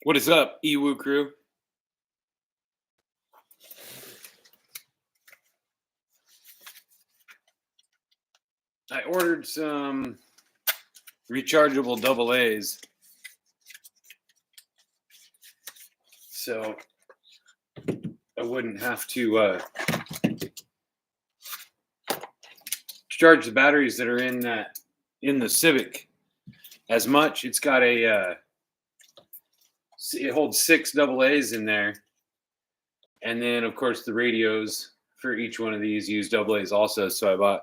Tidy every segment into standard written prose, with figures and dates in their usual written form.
What is up, Ewu crew? I ordered some rechargeable double A's. So I wouldn't have to charge the batteries that are in the Civic as much. It's got it holds 6 double A's in there. And then of course the radios for each one of these use double A's also. So I bought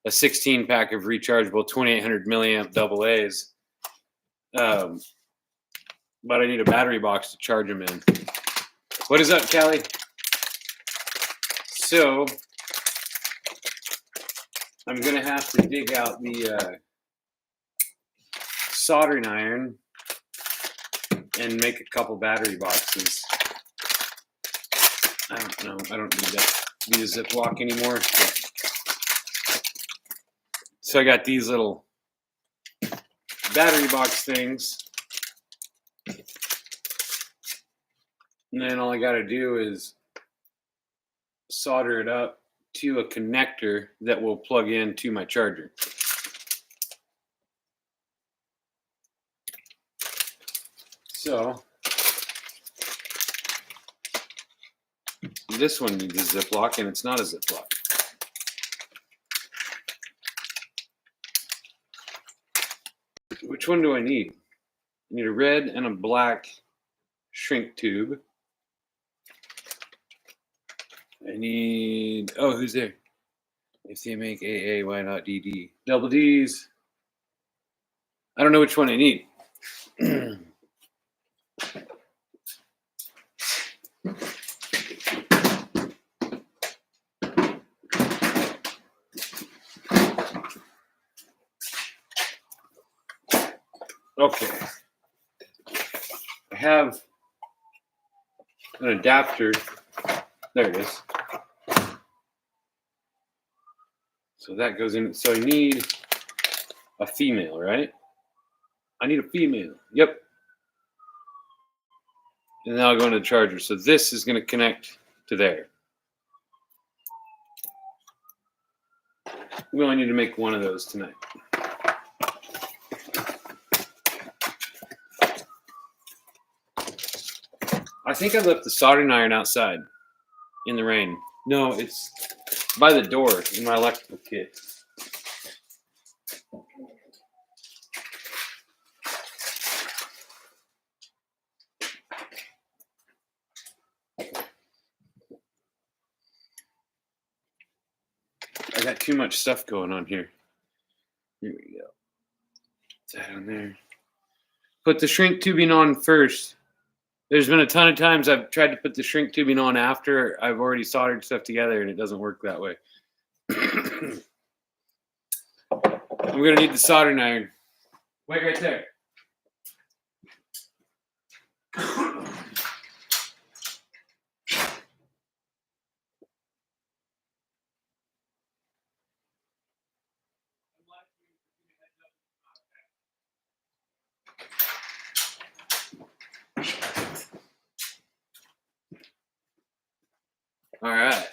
a 16 pack of rechargeable 2800 milliamp double A's. But I need a battery box to charge them in. What is up, Callie? So I'm gonna have to dig out the soldering iron and make a couple battery boxes. I don't know. I don't need that. Need a Ziploc anymore. So I got these little battery box things. And then all I got to do is solder it up to a connector that will plug into my charger. So this one needs a Ziploc, and it's not a Ziploc. Which one do I need? I need a red and a black shrink tube. I need, oh, who's there? If they make AA, why not DD? Double D's. I don't know which one I need. Okay. I have an adapter. There it is. So that goes in. So I need a female, right? I need a female. Yep. And then I'll go into the charger. So this is going to connect to there. We only need to make one of those tonight. I think I left the soldering iron outside in the rain. No, it's by the door in my electrical kit. I got too much stuff going on here. Here we go. Put that on there. Put the shrink tubing on first. There's been a ton of times I've tried to put the shrink tubing on after I've already soldered stuff together, and it doesn't work that way. I'm going to need the soldering iron. Wait right there. All right.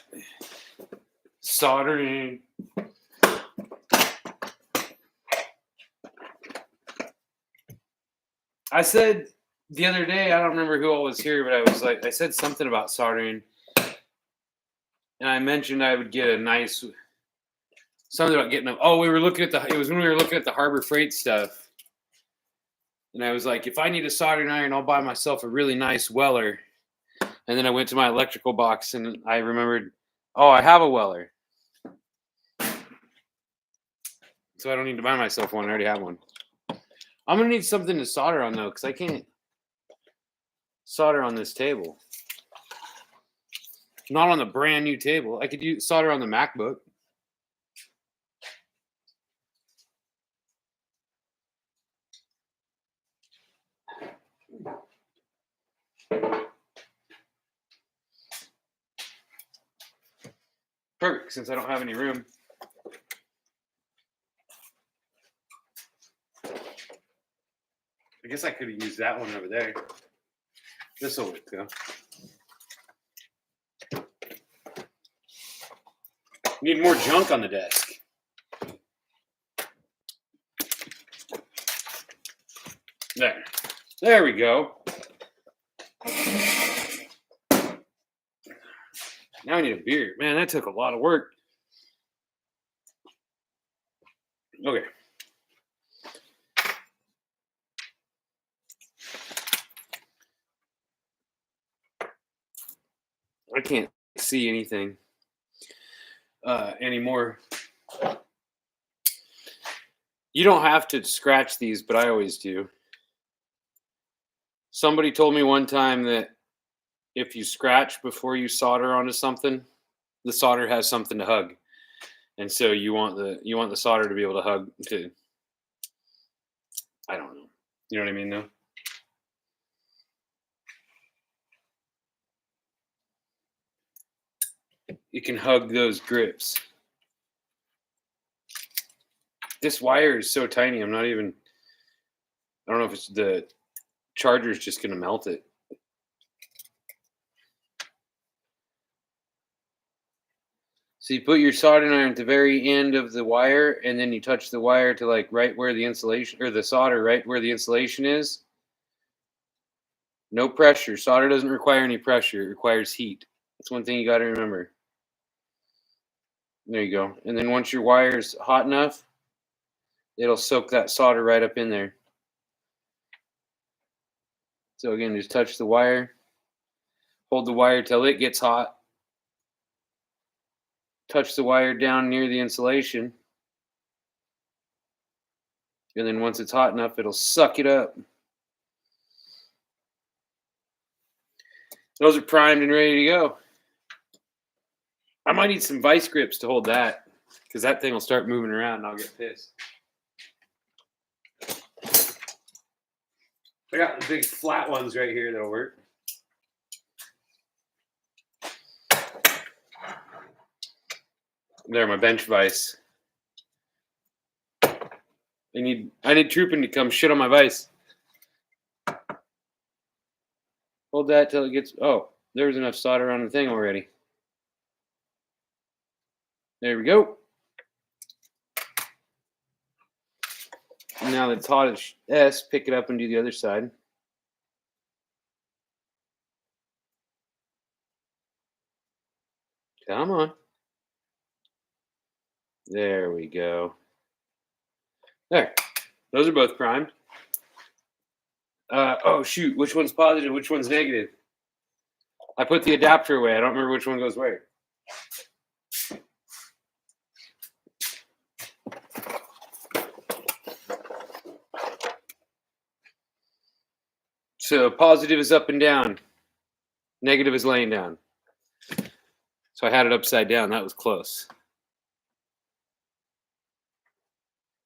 Soldering. I said the other day, I don't remember who all was here, but I said something about soldering. And I mentioned I would get a nice, something about getting them. Oh, it was when we were looking at the Harbor Freight stuff. And I was like, if I need a soldering iron, I'll buy myself a really nice Weller. And then I went to my electrical box and I remembered, oh, I have a Weller. So I don't need to buy myself one. I already have one. I'm going to need something to solder on, though, because I can't solder on this table. Not on the brand new table. I could solder on the MacBook. Perfect, since I don't have any room. I guess I could have used that one over there. This will work though. Need more junk on the desk. There we go. Now I need a beer. Man, that took a lot of work. Okay. I can't see anything anymore. You don't have to scratch these, but I always do. Somebody told me one time that if you scratch before you solder onto something, the solder has something to hug, and so you want the solder to be able to hug to. I don't know. You know what I mean, though. You can hug those grips. This wire is so tiny. I don't know if it's the charger's just going to melt it. So you put your soldering iron at the very end of the wire, and then you touch the wire to like right where the insulation, or the solder right where the insulation is. No pressure. Solder doesn't require any pressure. It requires heat. That's one thing you got to remember. There you go. And then once your wire's hot enough, it'll soak that solder right up in there. So again, just touch the wire. Hold the wire till it gets hot. Touch the wire down near the insulation. And then once it's hot enough, it'll suck it up. Those are primed and ready to go. I might need some vice grips to hold that, because that thing will start moving around and I'll get pissed. I got the big flat ones right here that'll work. There, my bench vise. I need Troopin to come shit on my vise. Hold that till it gets. Oh, there was enough solder on the thing already. There we go. Now that it's hot as S, pick it up and do the other side. Come on. There we go. There. Those are both primed. Oh, shoot. Which one's positive? Which one's negative? I put the adapter away. I don't remember which one goes where. So positive is up and down. Negative is laying down. So I had it upside down. That was close.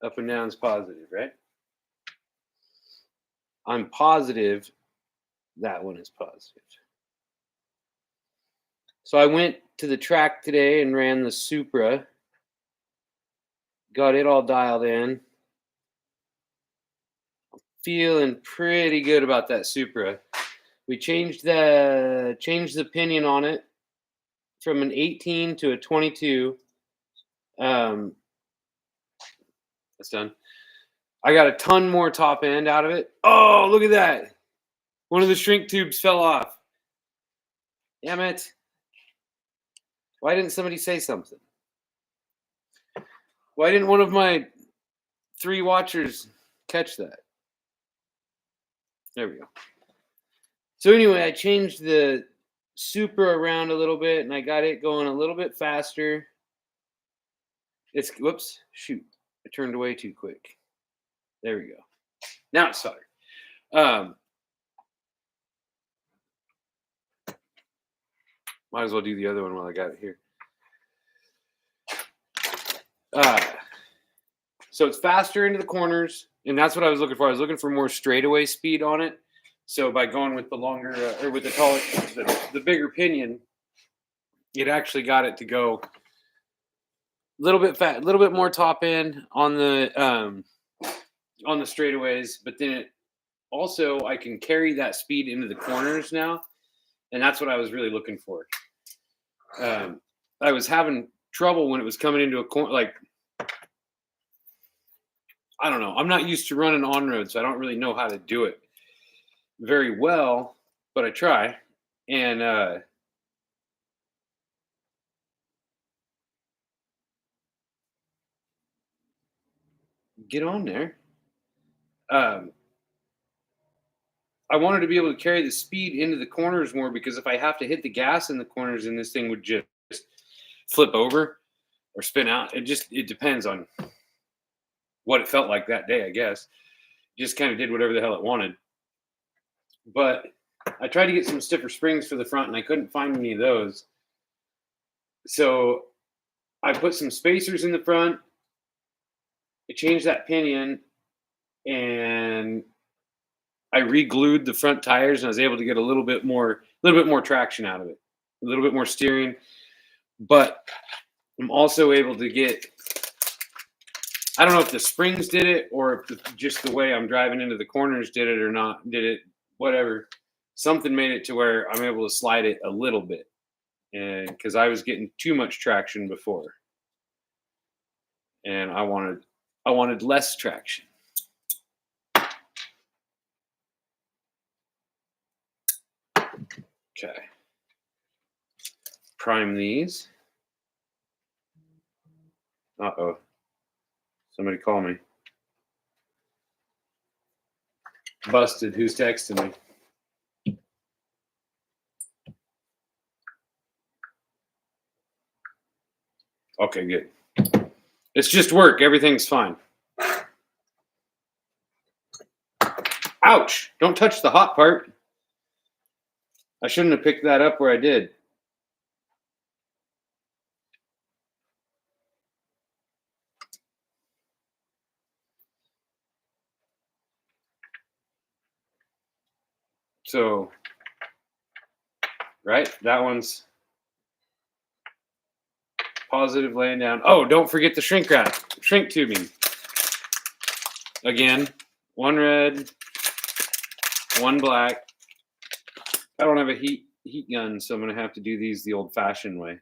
Up and down is positive, right? I'm positive that one is positive. So I went to the track today and ran the Supra. Got it all dialed in. I'm feeling pretty good about that Supra. We changed the pinion on it from an 18 to a 22. That's done. I got a ton more top end out of it. Oh, look at that. One of the shrink tubes fell off. Damn it. Why didn't somebody say something? Why didn't one of my 3 watchers catch that? There we go. So anyway, I changed the Supra around a little bit, and I got it going a little bit faster. Whoops, shoot. I turned away too quick. There we go. Now it's soldered. Might as well do the other one while I got it here. So it's faster into the corners, and that's what I was looking for. I was looking for more straightaway speed on it. So by going with the longer or with the taller, the bigger pinion, it actually got it to go a little bit more top end on the straightaways, but then also I can carry that speed into the corners now, and that's what I was really looking for. I was having trouble when it was coming into a corner. Like, I don't know. I'm not used to running on road, so I don't really know how to do it very well, but I try. And get on there. Um, I wanted to be able to carry the speed into the corners more because if I have to hit the gas in the corners, then this thing would just flip over or spin out. It depends on what it felt like that day, I guess. Just kind of did whatever the hell it wanted. But I tried to get some stiffer springs for the front and I couldn't find any of those. So I put some spacers in the front. I changed that pinion and I re-glued the front tires and I was able to get a little bit more traction out of it, a little bit more steering. But I'm also able to get, I don't know if the springs did it or if just the way I'm driving into the corners did it or not, did it, whatever. Something made it to where I'm able to slide it a little bit. And because I was getting too much traction before. And I wanted less traction. Okay. Prime these. Uh-oh. Somebody call me. Busted. Who's texting me? Okay, good. It's just work. Everything's fine. Ouch! Don't touch the hot part. I shouldn't have picked that up where I did. So, right? That one's positive laying down. Oh, don't forget the shrink tubing. Again, one red, one black. I don't have a heat gun, so I'm going to have to do these the old-fashioned way.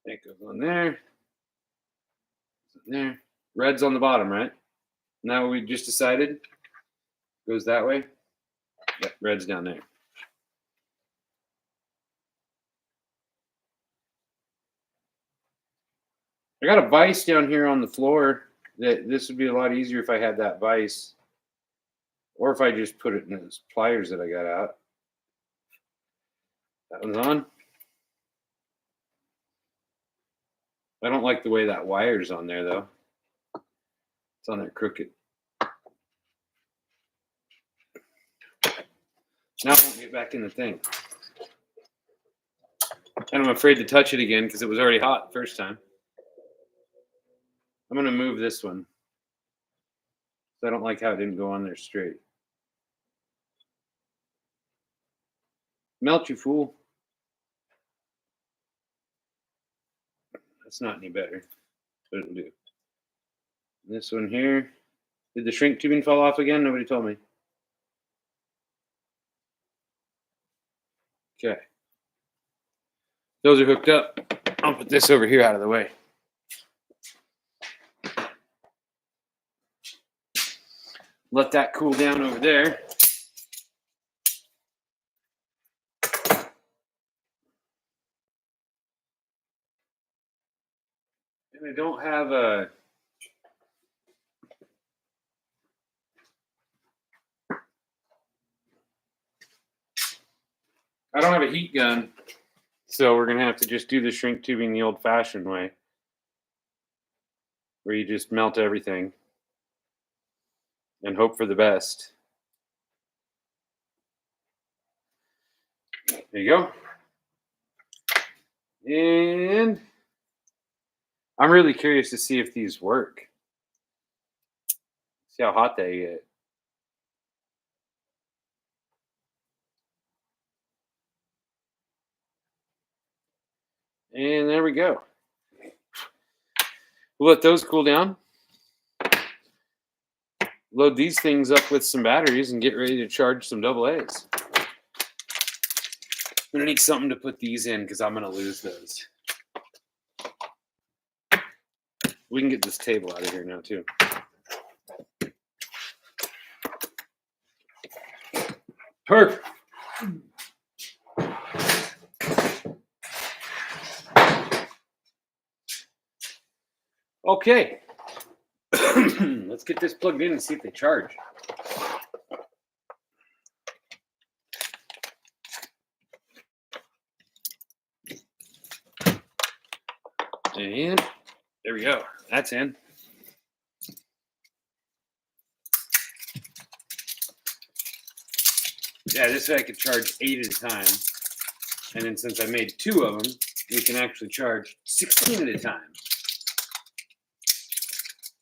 That goes on there. There. Red's on the bottom, right? Now we just decided. Goes that way. Yep, red's down there. I got a vise down here on the floor. This would be a lot easier if I had that vise. Or if I just put it in those pliers that I got out. That one's on. I don't like the way that wire's on there, though. It's on there crooked. Now I won't get back in the thing. And I'm afraid to touch it again because it was already hot the first time. I'm going to move this one. I don't like how it didn't go on there straight. Melt, you fool. That's not any better, but it'll do. This one here. Did the shrink tubing fall off again? Nobody told me. Okay. Those are hooked up. I'll put this over here out of the way. Let that cool down over there. And I don't have a heat gun, so we're going to have to just do the shrink tubing the old-fashioned way, where you just melt everything and hope for the best. There you go. And I'm really curious to see if these work. See how hot they get. And there we go. We'll let those cool down. load these things up with some batteries and get ready to charge some AA's. I'm gonna need something to put these in because I'm gonna lose those. We can get this table out of here now too. Perfect. Okay. Let's get this plugged in and see if they charge. And there we go. That's in. Yeah, this way I could charge 8 at a time. And then since I made 2 of them, we can actually charge 16 at a time.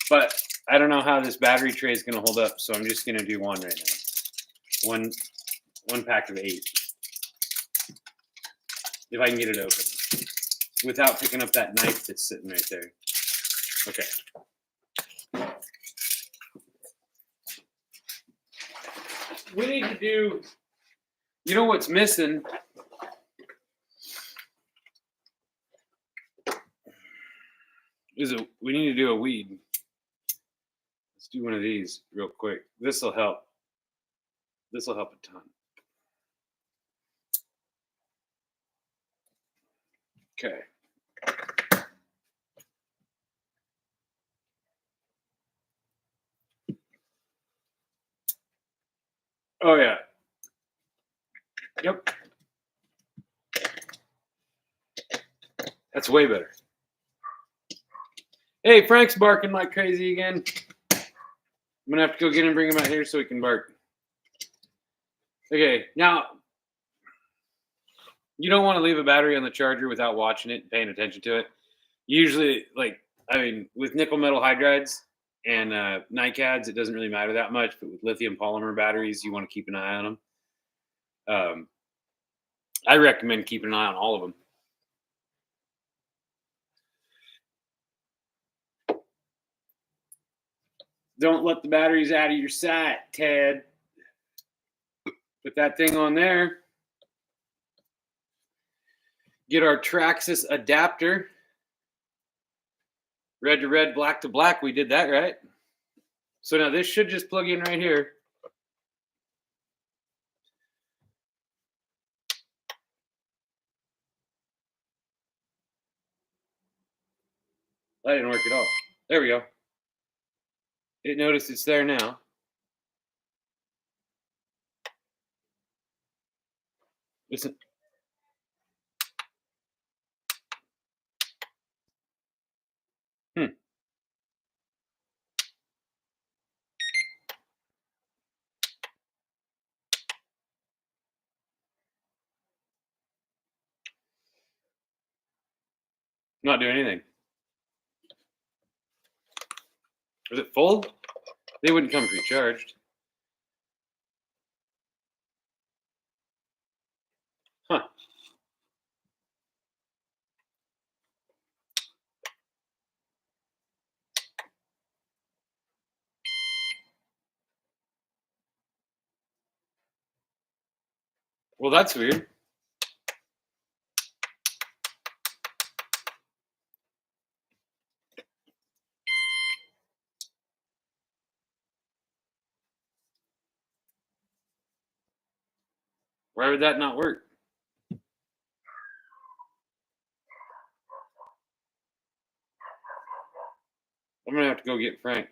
But I don't know how this battery tray is going to hold up, so I'm just going to do one right now. One pack of 8. If I can get it open. Without picking up that knife that's sitting right there. Okay. We need to do, you know what's missing? We need to do a weed. Let's do one of these real quick. This will help. This will help a ton. Okay. Oh yeah. Yep. That's way better. Hey, Frank's barking like crazy again. I'm gonna have to go get him and bring him out here so he can bark. Okay, now you don't want to leave a battery on the charger without watching it and paying attention to it. Usually, with nickel metal hydrides and NiCads, it doesn't really matter that much. But with lithium polymer batteries, you want to keep an eye on them. I recommend keeping an eye on all of them. Don't let the batteries out of your sight, Ted. Put that thing on there. Get our Traxxas adapter. Red to red, black to black. We did that, right? So now this should just plug in right here. That didn't work at all. There we go. It noticed it's there now. Listen. Not doing anything. Was it full? They wouldn't come pre-charged. Huh. Well, that's weird. Why would that not work? I'm gonna have to go get Frank.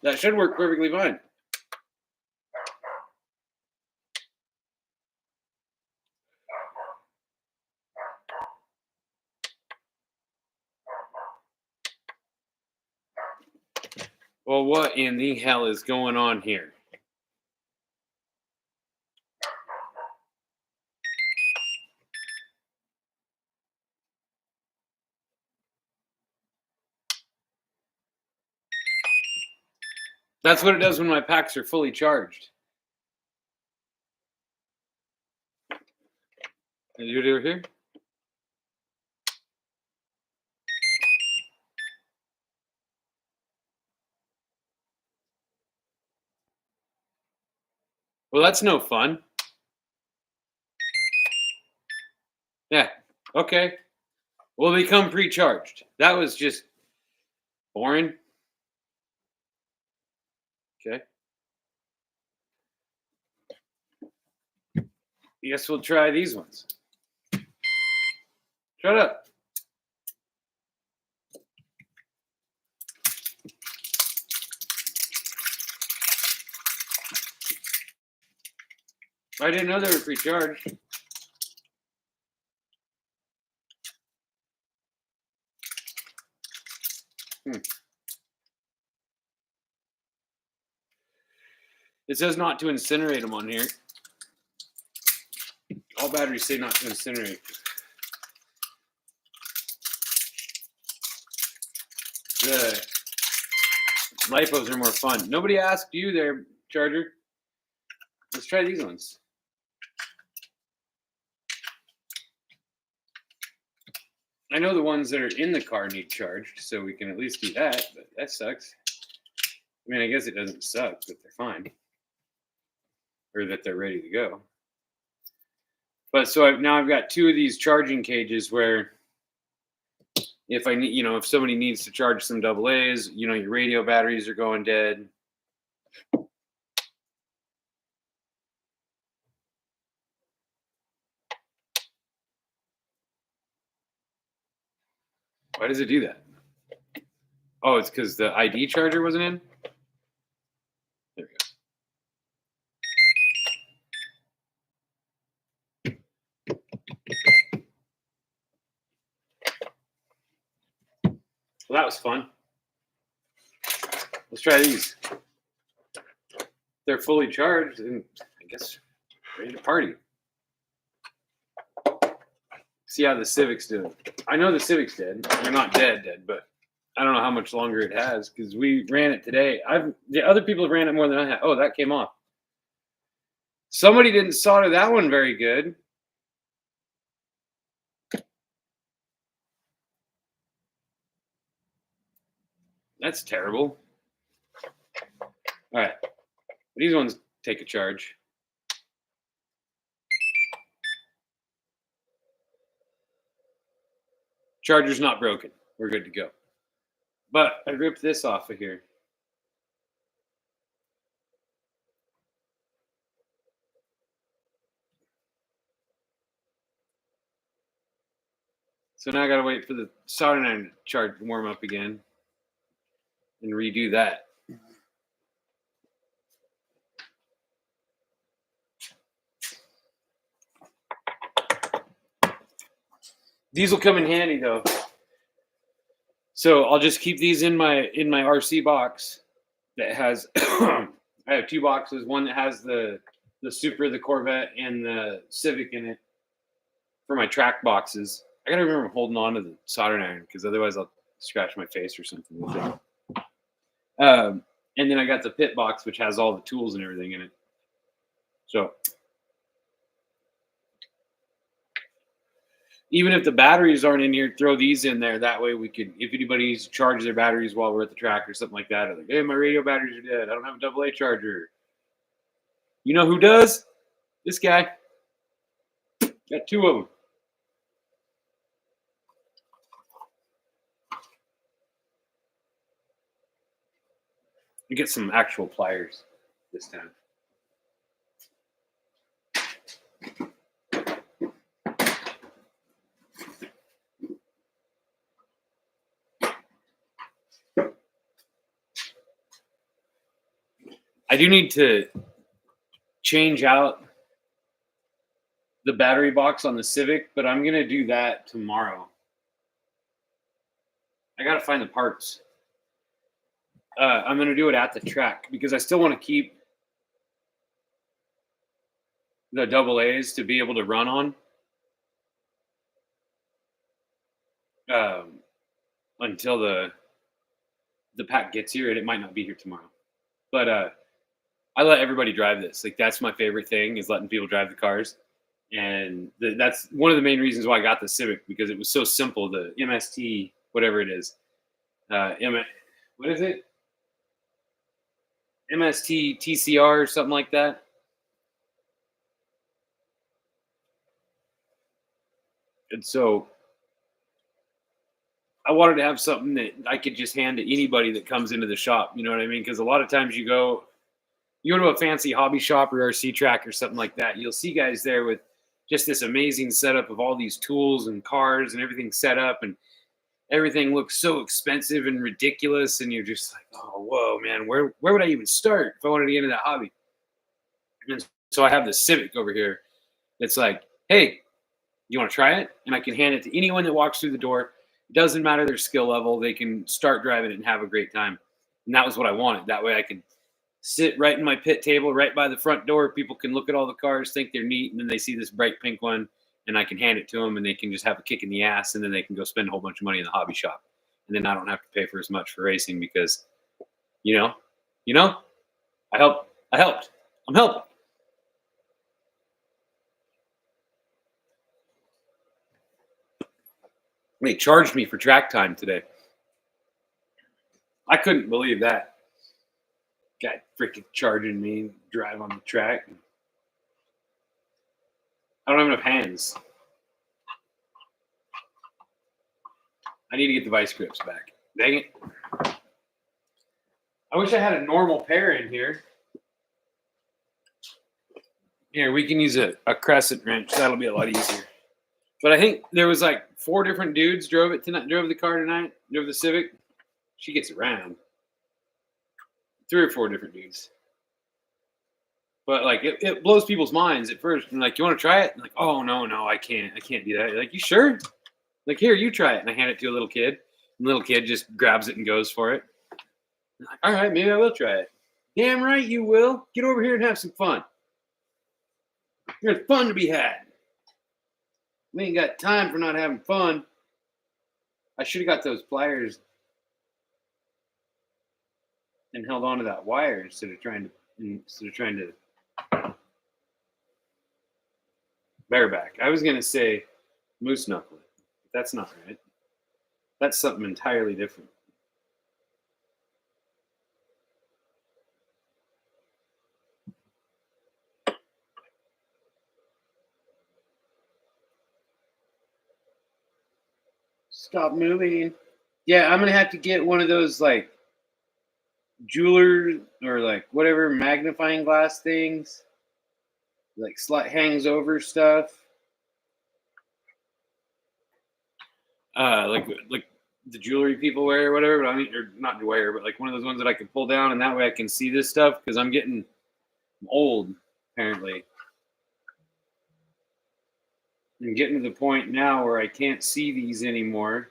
That should work perfectly fine. Well, what in the hell is going on here? That's what it does when my packs are fully charged. Can you do it over here? Well, that's no fun. Yeah. Okay. Well, they come pre-charged. That was just boring. Okay. Guess we'll try these ones. Shut up. I didn't know they were pre-charged. Hmm. It says not to incinerate them on here. All batteries say not to incinerate. The lipos are more fun. Nobody asked you there, Charger. Let's try these ones. I know the ones that are in the car need charged, so we can at least do that, but that sucks. I mean, I guess it doesn't suck that they're fine or that they're ready to go. But so now I've got two of these charging cages where if I need, if somebody needs to charge some double A's, your radio batteries are going dead. Why does it do that? Oh, it's because the ID charger wasn't in? There we go. Well, that was fun. Let's try these. They're fully charged and I guess ready to party. See how the Civic's doing. I know the Civic's dead. They're not dead, but I don't know how much longer it has because we ran it today. The other people have ran it more than I have. Oh, that came off. Somebody didn't solder that one very good. That's terrible. All right. These ones take a charge. Charger's not broken. We're good to go. But I ripped this off of here. So now I gotta wait for the soldering iron to charge, warm up again, and redo that. These will come in handy though. So I'll just keep these in my RC box that has. I have two boxes. One that has the Supra, the Corvette, and the Civic in it for my track boxes. I gotta remember holding on to the soldering iron because otherwise I'll scratch my face or something with it. And then I got the pit box, which has all the tools and everything in it. So even if the batteries aren't in here, throw these in there. That way we could, if anybody needs to charge their batteries while we're at the track or something like that, or like, hey, my radio batteries are dead. I don't have a AA charger. You know who does? This guy. Got two of them. You get some actual pliers this time. I do need to change out the battery box on the Civic, but I'm gonna do that tomorrow. I gotta find the parts. I'm gonna do it at the track because I still want to keep the double A's to be able to run on until the pack gets here, and it might not be here tomorrow. But I let everybody drive this. Like that's my favorite thing is letting people drive the cars, and that's one of the main reasons why I got the Civic because it was so simple. The MST, whatever it is, what is it? MST TCR or something like that. And so I wanted to have something that I could just hand to anybody that comes into the shop. You know what I mean? Because a lot of times you go to a fancy hobby shop or RC track or something like that, you'll see guys there with just this amazing setup of all these tools and cars and everything set up, and everything looks so expensive and ridiculous, and you're just like, oh, whoa, man, where would I even start if I wanted to get into that hobby? And so I have this Civic over here. It's like, hey, you want to try it? And I can hand it to anyone that walks through the door. It doesn't matter their skill level; they can start driving it and have a great time. And that was what I wanted. That way, I could sit right in my pit table, right by the front door. People can look at all the cars, think they're neat, and then they see this bright pink one, and I can hand it to them, and they can just have a kick in the ass, and then they can go spend a whole bunch of money in the hobby shop, and then I don't have to pay for as much for racing because, you know, you know, I helped. I'm helping. They charged me for track time today. I couldn't believe that. Guy freaking charging me, drive on the track. I don't have enough hands. I need to get the vice grips back. Dang it. I wish I had a normal pair in here. Here, we can use a crescent wrench. That'll be a lot easier. But I think there was like 4 different dudes drove the car tonight, drove the Civic. She gets around. 3 or 4 different dudes. But like it blows people's minds at first. I'm like, you want to try it? I'm like, oh no, I can't do that. Like, you sure? Like, here, you try it. And I hand it to a little kid. And the little kid just grabs it and goes for it. I'm like, all right, maybe I will try it. Damn right you will. Get over here and have some fun. There's fun to be had. We ain't got time for not having fun. I should have got those pliers and held on to that wire instead of trying to bareback. I was gonna say moose knuckle it, but that's not right. That's something entirely different. Stop moving. Yeah, I'm gonna have to get one of those like jeweler or like whatever magnifying glass things, like hangs over stuff. Like the jewelry people wear or whatever. But I mean, or not wear, but like one of those ones that I can pull down, and that way I can see this stuff because I'm getting old apparently. I'm getting to the point now where I can't see these anymore.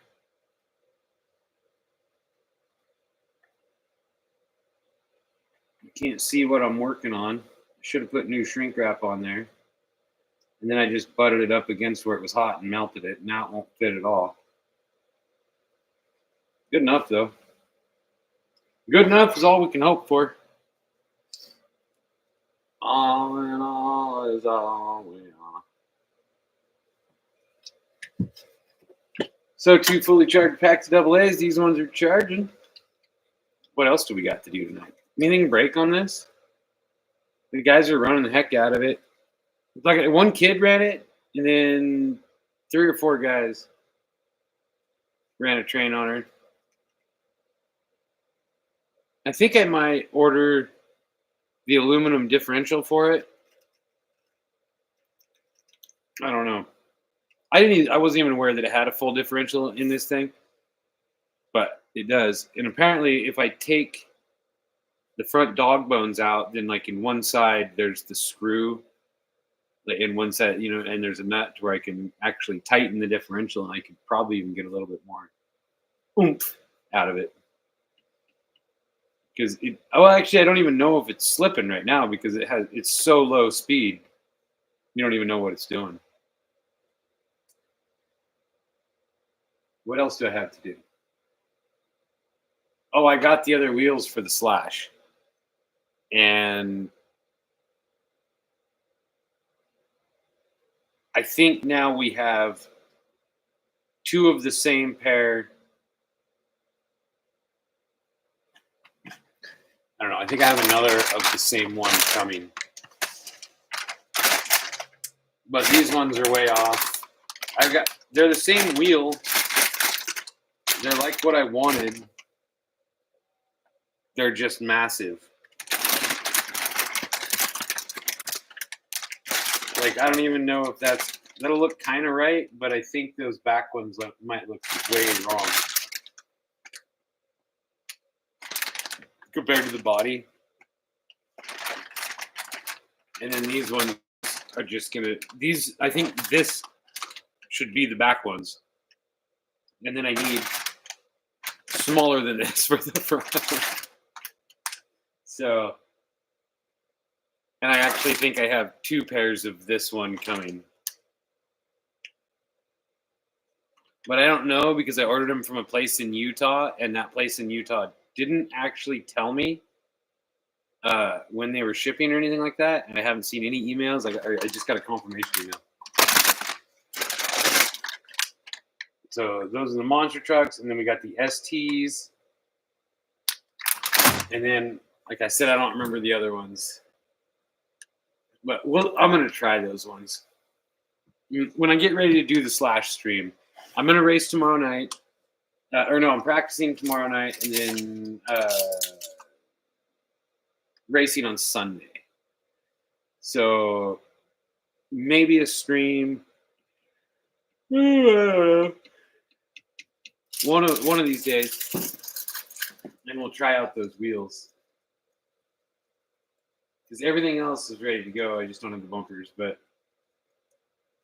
I can't see what I'm working on. I should have put new shrink wrap on there. And then I just butted it up against where it was hot and melted it. Now it won't fit at all. Good enough, though. Good enough is all we can hope for. All in all is all we are. So 2 fully charged packs of AA's. These ones are charging. What else do we got to do tonight? Anything break on this? The guys are running the heck out of it. It's like one kid ran it, and then 3 or 4 guys ran a train on her. I think I might order the aluminum differential for it. I don't know. I wasn't even aware that it had a full differential in this thing, but it does. And apparently, if I take the front dog bones out, then like in one side there's the screw, like in one side, and there's a nut where I can actually tighten the differential, and I could probably even get a little bit more oomph out of it. Because actually, I don't even know if it's slipping right now because it's so low speed. You don't even know what it's doing. What else do I have to do? Oh, I got the other wheels for the Slash. And I think now we have 2 of the same pair. I don't know. I think I have another of the same one coming. But these ones are way off. I they're the same wheel. They're like what I wanted. They're just massive. Like, I don't even know if that'll look kind of right, but I think those back ones might look way wrong compared to the body. And then these ones are just I think this should be the back ones. And then I need smaller than this for the front. So, and I actually think I have 2 pairs of this one coming. But I don't know because I ordered them from a place in Utah, and that place in Utah didn't actually tell me when they were shipping or anything like that. And I haven't seen any emails. I just got a confirmation email. So those are the monster trucks, and then we got the STs. And then, like I said, I don't remember the other ones. But I'm going to try those ones. When I get ready to do the Slash stream, I'm going to race tomorrow night. I'm practicing tomorrow night, and then racing on Sunday. So maybe a stream. One of these days, and we'll try out those wheels. Because everything else is ready to go. I just don't have the bumpers, but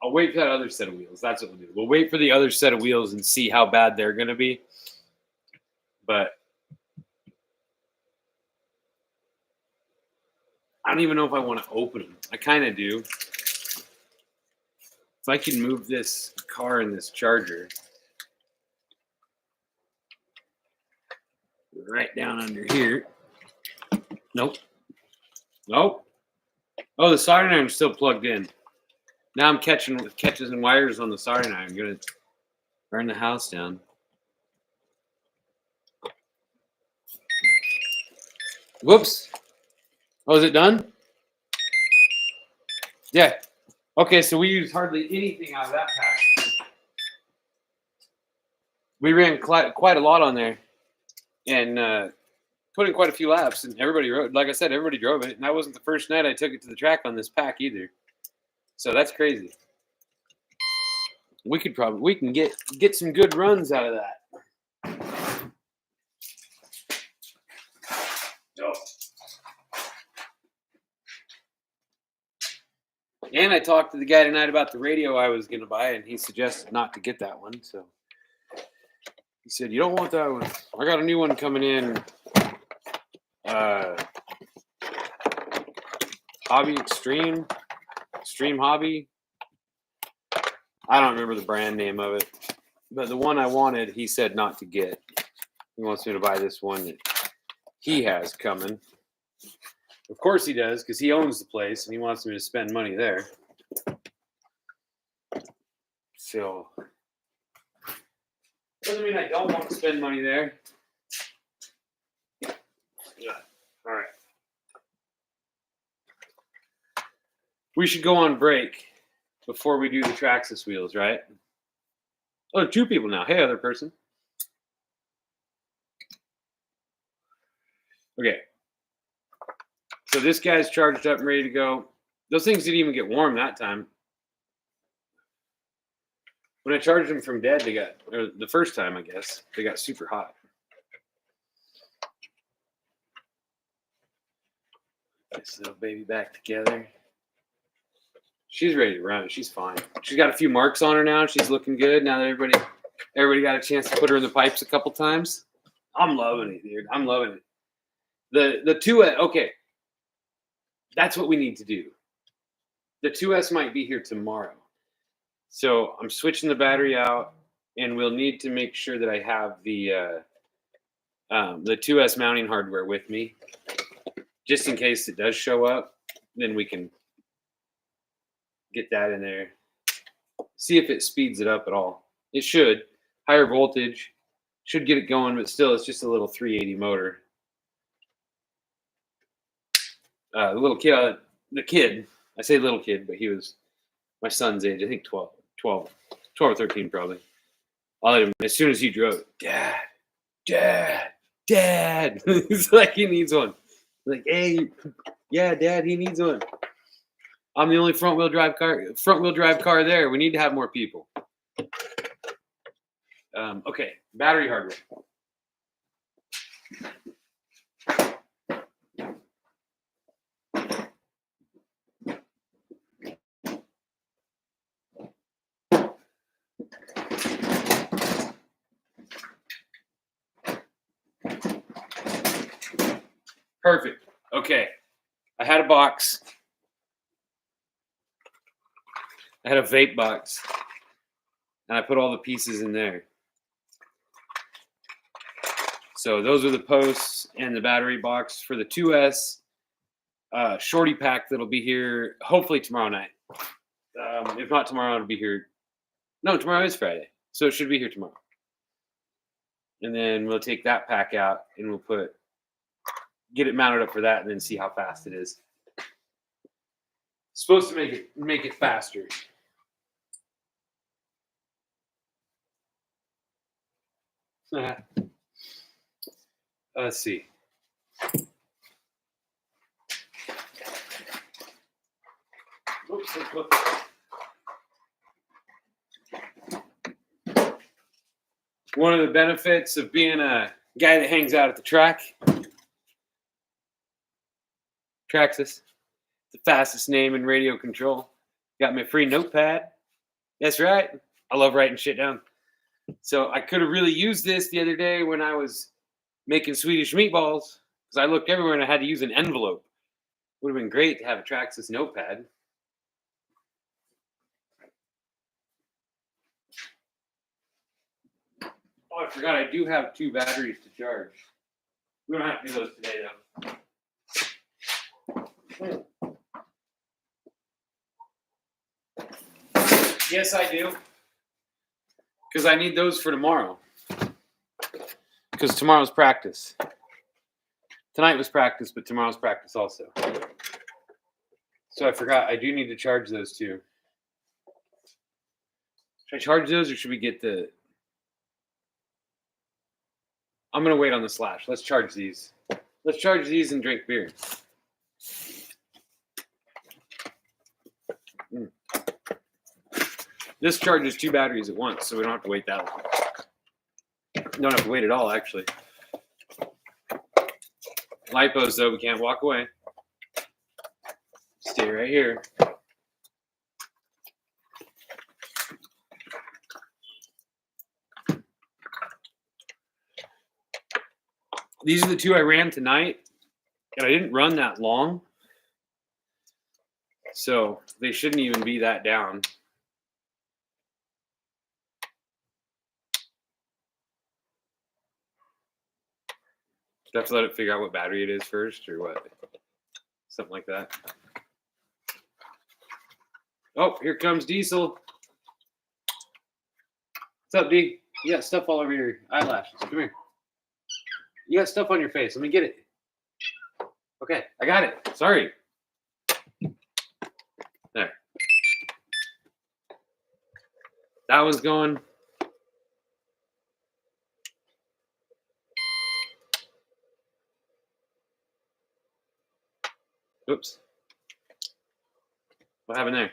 I'll wait for that other set of wheels. That's what we'll do. We'll wait for the other set of wheels and see how bad they're going to be. But I don't even know if I want to open them. I kind of do. If I can move this car and this charger right down under here. Nope. Oh, the soldering iron's still plugged in. Now I'm catching wires on the soldering iron. I'm going to burn the house down. Whoops. Oh, is it done? Yeah. Okay, so we used hardly anything out of that pack. We ran quite a lot on there and put in quite a few laps, and everybody rode. Like I said, everybody drove it, and that wasn't the first night I took it to the track on this pack either. So that's crazy. We can get some good runs out of that. Oh. And I talked to the guy tonight about the radio I was going to buy, and he suggested not to get that one. So he said, "You don't want that one. I got a new one coming in. Hobby Extreme Hobby. I don't remember the brand name of it, but the one I wanted, he said not to get. He wants me to buy this one that he has coming. Of course he does, because he owns the place and he wants me to spend money there. So doesn't mean I don't want to spend money there. Yeah. All right. We should go on break before we do the Traxxas wheels, right? Oh, 2 people now. Hey, other person. Okay. So this guy's charged up and ready to go. Those things didn't even get warm that time. When I charged them from dead, the first time, I guess, they got super hot. Get this little baby back together. She's ready to run. She's fine. She's got a few marks on her now. She's looking good now that everybody got a chance to put her in the pipes a couple times. I'm loving it, dude. I'm loving it. The 2S, okay. That's what we need to do. The 2S might be here tomorrow. So I'm switching the battery out, and we'll need to make sure that I have the 2S mounting hardware with me. Just in case it does show up, then we can get that in there. See if it speeds it up at all. It should. Higher voltage should get it going, but still, it's just a little 380 motor. The kid, I say little kid, but he was my son's age, I think 12. 12 or 13 probably. I'll let him, as soon as he drove it, Dad. He's like, he needs one. Like, hey, yeah, Dad, he needs one. I'm the only front wheel drive car there. We need to have more people. Okay, battery hardware. Perfect. Okay. I had a box. I had a vape box. And I put all the pieces in there. So those are the posts and the battery box for the 2S shorty pack that'll be here hopefully tomorrow night. If not tomorrow, it'll be here. No, tomorrow is Friday. So it should be here tomorrow. And then we'll take that pack out and we'll get it mounted up for that and then see how fast it is. It's supposed to make it faster. Let's see. Oops, one of the benefits of being a guy that hangs out at the track, Traxxas, the fastest name in radio control. Got me a free notepad. That's right. I love writing shit down. So I could have really used this the other day when I was making Swedish meatballs because I looked everywhere and I had to use an envelope. Would have been great to have a Traxxas notepad. Oh, I forgot I do have 2 batteries to charge. We don't have to do those today, though. Yes, I do. Because I need those for tomorrow. Because tomorrow's practice. Tonight was practice, but tomorrow's practice also. So I forgot, I do need to charge those 2. Should I charge those or should we get the... I'm going to wait on the Slash. Let's charge these. Let's charge these and drink beer. This charges 2 batteries at once, so we don't have to wait that long. Don't have to wait at all, actually. Lipos, though, we can't walk away. Stay right here. These are the 2 I ran tonight, and I didn't run that long, so they shouldn't even be that down. Do I have to let it figure out what battery it is first, or what? Something like that. Oh, here comes Diesel. What's up, D? You got stuff all over your eyelashes. Come here. You got stuff on your face. Let me get it. Okay, I got it. Sorry. There. That one's going. Oops. What happened there?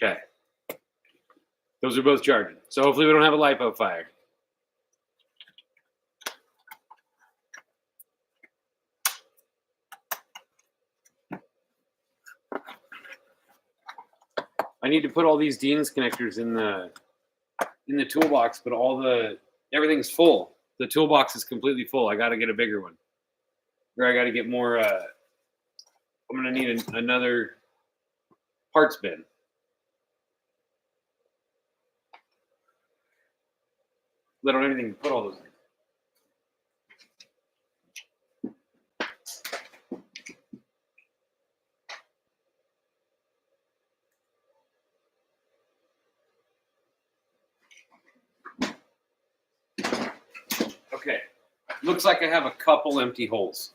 Okay. Those are both charging. So hopefully we don't have a lipo fire. I need to put all these Dean's connectors in the toolbox, but everything's full. The toolbox is completely full. I got to get a bigger one. Or I got to get more. I'm going to need another parts bin. I don't have anything to put all those in. Okay. Looks like I have a couple empty holes.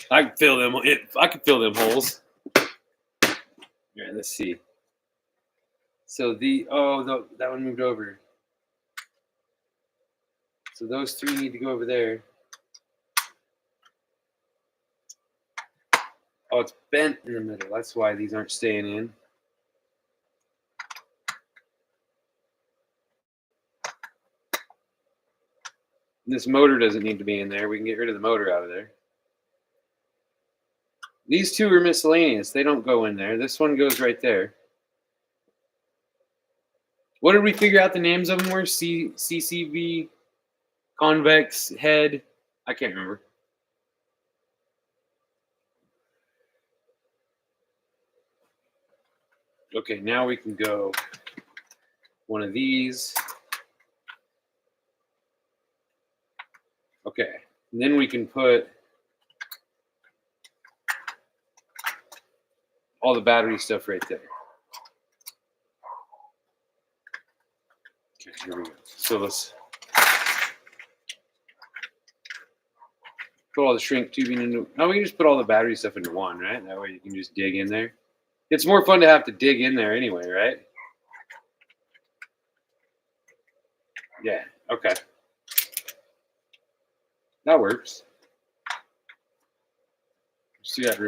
I can fill them. I can fill them holes. All right, let's see. So that one moved over. So those three need to go over there. Oh, it's bent in the middle. That's why these aren't staying in. This motor doesn't need to be in there. We can get rid of the motor out of there. These two are miscellaneous. They don't go in there. This one goes right there. What did we figure out the names of them were? CCV, convex, head. I can't remember. Okay, now we can go one of these. Okay, and then we can put all the battery stuff right there. Okay, here we go. So let's put all the shrink tubing into. No, we can just put all the battery stuff into one, right? That way you can just dig in there. It's more fun to have to dig in there anyway, right? Yeah, okay. That works. We still got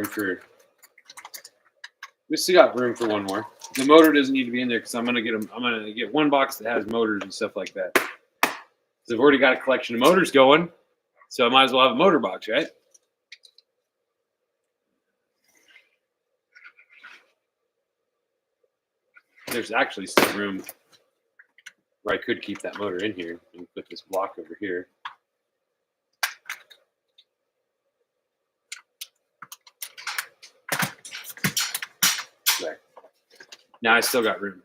room for one more. The motor doesn't need to be in there because I'm gonna get one box that has motors and stuff like that. So I've already got a collection of motors going, so I might as well have a motor box, right? There's actually some room where I could keep that motor in here and put this block over here. There. Now I still got room.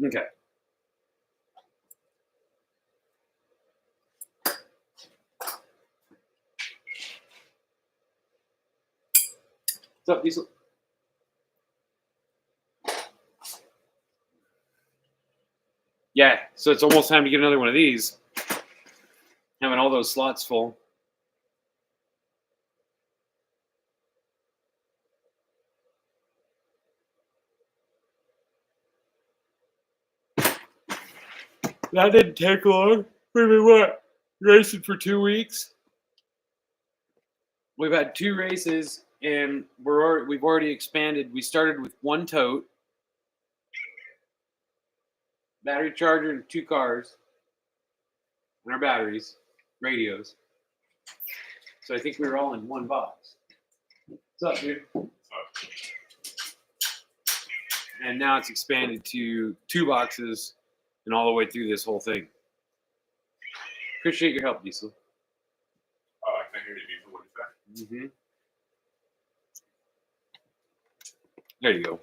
Okay. What's up, Diesel? Yeah, so it's almost time to get another one of these. Having all those slots full. That didn't take long. We've been what? Racing for 2 weeks. We've had 2 races, and we've already expanded. We started with 1 tote, battery charger, and 2 cars, and our batteries, radios. So I think we were all in 1 box. What's up, dude? And now it's expanded to 2 boxes and all the way through this whole thing. Appreciate your help, Diesel. Oh, I can't hear you, Diesel. What is that? Mm-hmm. There you go.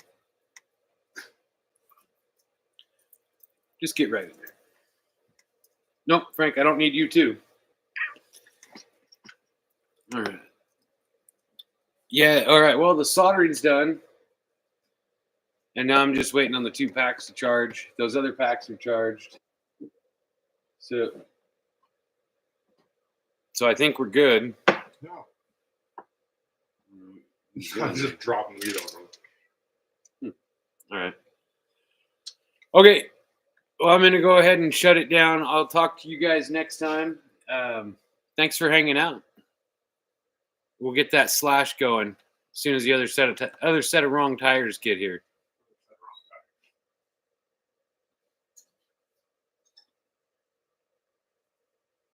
Just get right in there. Nope, Frank, I don't need you too. All right. Yeah, all right. Well, the soldering's done. And now I'm just waiting on the 2 packs to charge. Those other packs are charged. So I think we're good. No. I'm just dropping weed on them. All right. Okay. Well, I'm going to go ahead and shut it down. I'll talk to you guys next time. Thanks for hanging out. We'll get that slash going as soon as the other set of wrong tires get here.